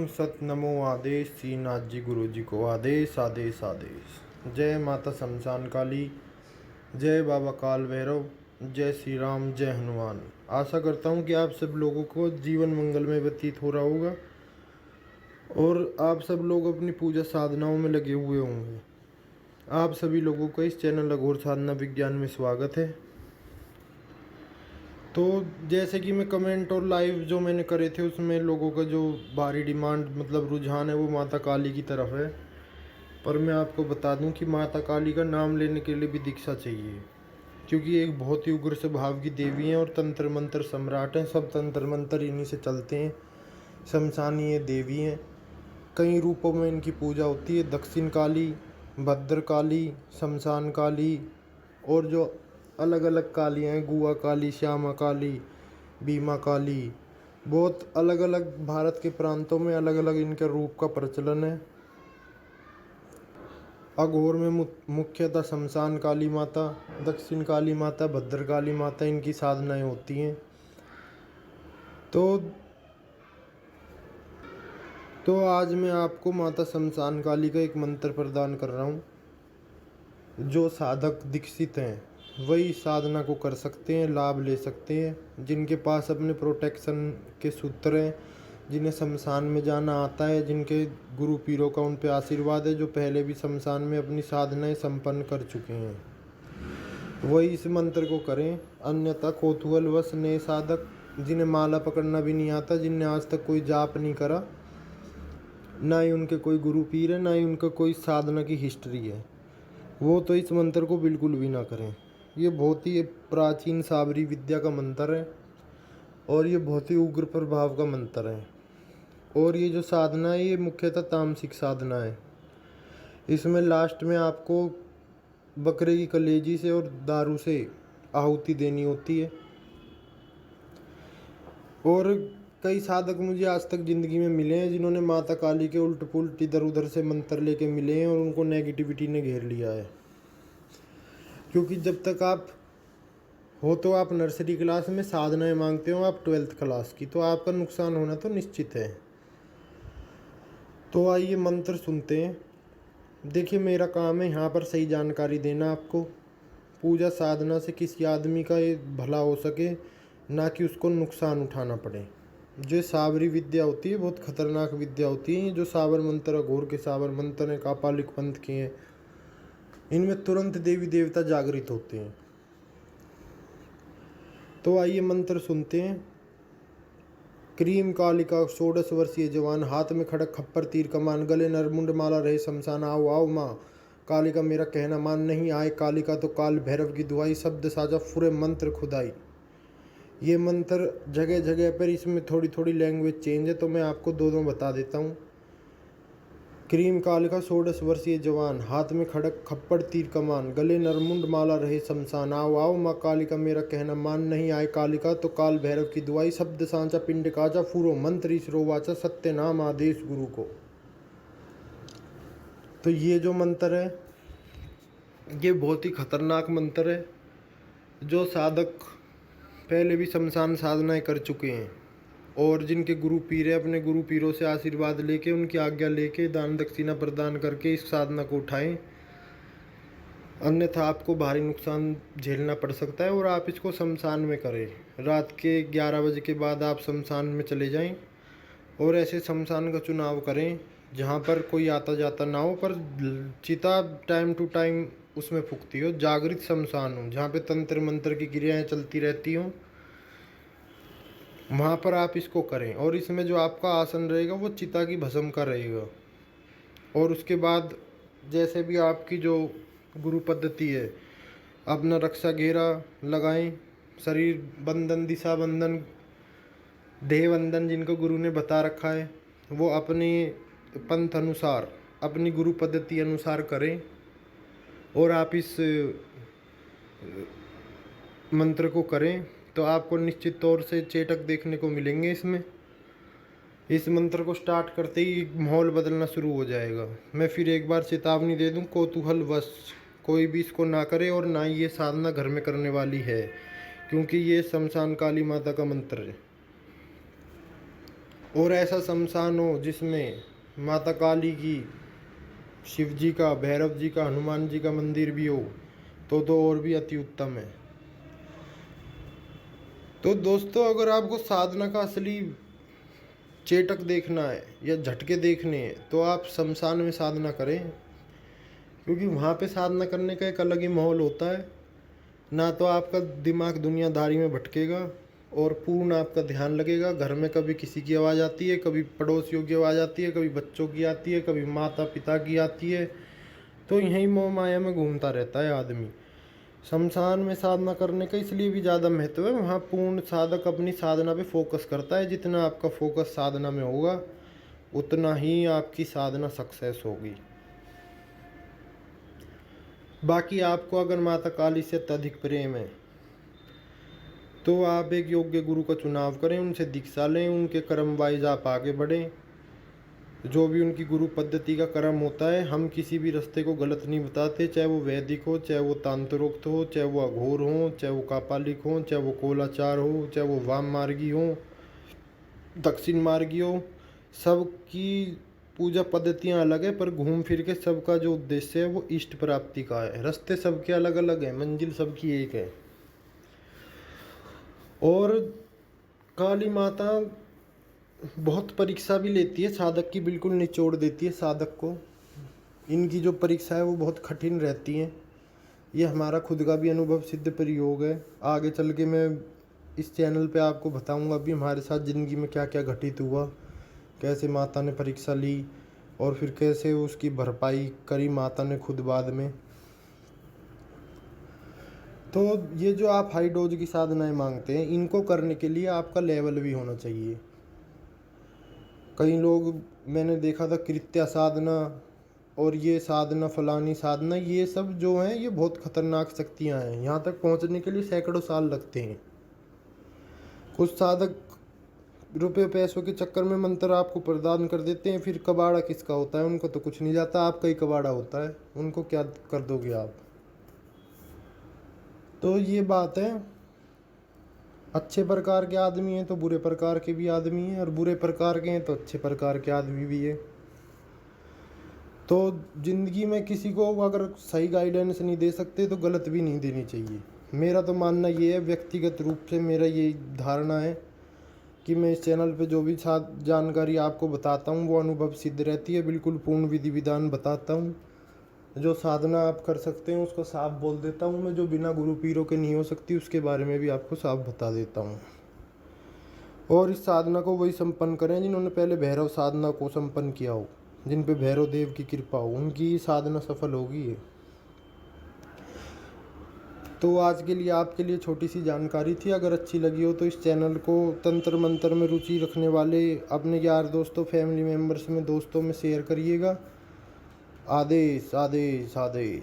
ओम सत नमो आदेश श्रीनाथ जी गुरु जी को आदेश आदेश आदेश। जय माता शमशान काली, जय बाबा काल भैरव, जय श्री राम, जय हनुमान। आशा करता हूँ कि आप सब लोगों को जीवन मंगल में व्यतीत हो रहा होगा और आप सब लोग अपनी पूजा साधनाओं में लगे हुए होंगे। आप सभी लोगों को इस चैनल अघोर साधना विज्ञान में स्वागत है। तो जैसे कि मैं कमेंट और लाइव जो मैंने करे थे उसमें लोगों का जो भारी डिमांड मतलब रुझान है वो माता काली की तरफ है। पर मैं आपको बता दूं कि माता काली का नाम लेने के लिए भी दीक्षा चाहिए, क्योंकि एक बहुत ही उग्र स्वभाव की देवी हैं और तंत्र मंत्र सम्राट हैं। सब तंत्र मंत्र इन्हीं से चलते हैं। शमशानी देवी हैं, कई रूपों में इनकी पूजा होती है। दक्षिण काली, भद्र काली, शमशान काली और जो अलग अलग काली हैं, गुआ काली, श्यामा काली, भीमा काली, बहुत अलग अलग भारत के प्रांतों में अलग अलग इनके रूप का प्रचलन है। अघोर में मुख्यतः शमशान काली माता, दक्षिण काली माता, भद्र काली माता इनकी साधनाएं होती हैं। तो आज मैं आपको माता शमशान काली का एक मंत्र प्रदान कर रहा हूँ। जो साधक दीक्षित हैं वही साधना को कर सकते हैं, लाभ ले सकते हैं। जिनके पास अपने प्रोटेक्शन के सूत्र हैं, जिन्हें शमशान में जाना आता है, जिनके गुरु पीरों का उन पे आशीर्वाद है, जो पहले भी शमशान में अपनी साधनाएं संपन्न कर चुके हैं, वही इस मंत्र को करें। अन्यथा कौतूहलवश नए साधक जिन्हें माला पकड़ना भी नहीं आता, जिनने आज तक कोई जाप नहीं करा, ना ही उनके कोई गुरु पीर है, ना ही उनका कोई साधना की हिस्ट्री है, वो तो इस मंत्र को बिल्कुल भी ना करें। ये बहुत ही प्राचीन साबरी विद्या का मंत्र है और ये बहुत ही उग्र प्रभाव का मंत्र है। और ये जो साधना है ये मुख्यतः तामसिक साधना है। इसमें लास्ट में आपको बकरे की कलेजी से और दारू से आहुति देनी होती है। और कई साधक मुझे आज तक ज़िंदगी में मिले हैं जिन्होंने माता काली के उल्ट पुल्ट इधर उधर से मंत्र लेके मिले हैं और उनको नेगेटिविटी ने घेर लिया है। क्योंकि जब तक आप हो तो आप नर्सरी क्लास में साधनाएं मांगते हो, आप 12th क्लास की, तो आपका नुकसान होना तो निश्चित है। तो आइए मंत्र सुनते हैं। देखिए, मेरा काम है यहाँ पर सही जानकारी देना आपको। पूजा साधना से किसी आदमी का ये भला हो सके, ना कि उसको नुकसान उठाना पड़े। जो साबरी विद्या होती है बहुत खतरनाक विद्या होती है। जो साबर मंत्र, अघोर के साबर मंत्र हैं, कापालिक पंथ के हैं, इनमें तुरंत देवी देवता जागृत होते हैं। तो आइए मंत्र सुनते हैं। क्रीम कालिका 16 वर्षीय जवान, हाथ में खड़क खप्पर तीर कमान, गले नरमुंड माला रहे शमशान, आओ आओ माँ कालिका मेरा कहना मान, नहीं आए कालिका तो काल भैरव की दुआई, शब्द साजा फुरे मंत्र खुदाई। ये मंत्र जगह जगह पर इसमें थोड़ी थोड़ी लैंग्वेज चेंज है, तो मैं आपको दोनों बता देता हूँ। क्रीम कालिका 16 वर्षीय जवान, हाथ में खड़क खप्पड़ तीर कमान, गले नरमुंड माला रहे शमशान, आओ आओ माँ कालिका मेरा कहना मान, नहीं आए कालिका तो काल भैरव की दुआई, शब्द सांचा पिंड काचा फूरो मंत्र ईश्वरो वाचा, सत्य नाम आदेश गुरु को। तो ये जो मंत्र है ये बहुत ही खतरनाक मंत्र है। जो साधक पहले भी शमशान साधनाएं कर चुके हैं और जिनके गुरु पीर है, अपने गुरु पीरों से आशीर्वाद लेके, उनकी आज्ञा लेके, दान दक्षिणा प्रदान करके इस साधना को उठाएं। अन्यथा आपको भारी नुकसान झेलना पड़ सकता है। और आप इसको शमशान में करें। रात के 11 बजे के बाद आप शमशान में चले जाएं और ऐसे शमशान का चुनाव करें जहाँ पर कोई आता जाता ना हो, पर चिता टाइम टू टाइम उसमें फूकती हो। जागृत शमशान हो जहाँ पे तंत्र मंत्र की क्रियाएँ चलती रहती हों, वहाँ पर आप इसको करें। और इसमें जो आपका आसन रहेगा वो चिता की भस्म का रहेगा। और उसके बाद जैसे भी आपकी जो गुरु पद्धति है, अपना रक्षा घेरा लगाएं, शरीर बंधन, दिशा बंधन, देह बंधन जिनको गुरु ने बता रखा है वो अपने पंथ अनुसार, अपनी गुरु पद्धति अनुसार करें। और आप इस मंत्र को करें तो आपको निश्चित तौर से चेटक देखने को मिलेंगे। इसमें इस मंत्र को स्टार्ट करते ही माहौल बदलना शुरू हो जाएगा। मैं फिर एक बार चेतावनी दे दूं, कौतूहलवश कोई भी इसको ना करे और ना ही ये साधना घर में करने वाली है, क्योंकि ये शमशान काली माता का मंत्र है। और ऐसा शमशान हो जिसमें माता काली की, शिव जी का, भैरव जी का, हनुमान जी का मंदिर भी हो तो और भी अति उत्तम है। तो दोस्तों, अगर आपको साधना का असली चेटक देखना है या झटके देखने हैं तो आप शमशान में साधना करें, क्योंकि वहाँ पे साधना करने का एक अलग ही माहौल होता है। ना तो आपका दिमाग दुनियादारी में भटकेगा और पूर्ण आपका ध्यान लगेगा। घर में कभी किसी की आवाज़ आती है, कभी पड़ोसियों की आवाज़ आती है, कभी बच्चों की आती है, कभी माता पिता की आती है, तो यहीं मोह माया में घूमता रहता है आदमी। शमशान में साधना करने का इसलिए भी ज़्यादा महत्व है, वहाँ पूर्ण साधक अपनी साधना पे फोकस करता है। जितना आपका फोकस साधना में होगा उतना ही आपकी साधना सक्सेस होगी। बाकी आपको अगर माता काली से अत्यधिक प्रेम है तो आप एक योग्य गुरु का चुनाव करें, उनसे दीक्षा लें, उनके कर्म वाइज आप आगे बढ़ें। जो भी उनकी गुरु पद्धति का कर्म होता है, हम किसी भी रास्ते को गलत नहीं बताते, चाहे वो वैदिक हो, चाहे वो तांत्रोक्त हो, चाहे वो अघोर हो, चाहे वो कापालिक हो, चाहे वो कोलाचार हो, चाहे वो वाम मार्गी हो, दक्षिण मार्गी हो। सबकी पूजा पद्धतियाँ अलग है, पर घूम फिर के सबका जो उद्देश्य है वो इष्ट प्राप्ति का है। रास्ते सबके अलग अलग हैं, मंजिल सबकी एक है। और काली माता बहुत परीक्षा भी लेती है साधक की, बिल्कुल निचोड़ देती है साधक को। इनकी जो परीक्षा है वो बहुत कठिन रहती हैं। ये हमारा खुद का भी अनुभव सिद्ध प्रयोग है। आगे चल के मैं इस चैनल पे आपको बताऊंगा अभी हमारे साथ ज़िंदगी में क्या क्या घटित हुआ, कैसे माता ने परीक्षा ली और फिर कैसे उसकी भरपाई करी माता ने खुद बाद में। तो ये जो आप हाई डोज की साधनाएं मांगते हैं, इनको करने के लिए आपका लेवल भी होना चाहिए। कई लोग मैंने देखा था कृत्या साधना और ये साधना फलानी साधना, ये सब जो हैं ये बहुत खतरनाक शक्तियां हैं। यहाँ तक पहुँचने के लिए सैकड़ों साल लगते हैं। कुछ साधक रुपये पैसों के चक्कर में मंत्र आपको प्रदान कर देते हैं, फिर कबाड़ा किसका होता है उनको तो कुछ नहीं जाता, आपका ही कबाड़ा होता है, उनको क्या कर दोगे आप। तो ये बात है, अच्छे प्रकार के आदमी हैं तो बुरे प्रकार के भी आदमी हैं, और बुरे प्रकार के हैं तो अच्छे प्रकार के आदमी भी है। तो ज़िंदगी में किसी को अगर सही गाइडेंस नहीं दे सकते तो गलत भी नहीं देनी चाहिए। मेरा तो मानना ये है, व्यक्तिगत रूप से मेरा ये धारणा है कि मैं इस चैनल पे जो भी जानकारी आपको बताता हूँ वो अनुभव सिद्ध रहती है। बिल्कुल पूर्ण विधि विधान बताता हूँ। जो साधना आप कर सकते हैं उसको साफ बोल देता हूँ मैं। जो बिना गुरु पीरों के नहीं हो सकती उसके बारे में भी आपको साफ बता देता हूँ। और इस साधना को वही संपन्न करें जिन्होंने पहले भैरव साधना को संपन्न किया हो, जिन पे भैरव देव की कृपा हो, उनकी साधना सफल होगी। तो आज के लिए आपके लिए छोटी सी जानकारी थी। अगर अच्छी लगी हो तो इस चैनल को तंत्र मंत्र में रुचि रखने वाले अपने यार दोस्तों, फैमिली मेम्बर्स में, दोस्तों में शेयर करिएगा। आदेश आदेश आदेश।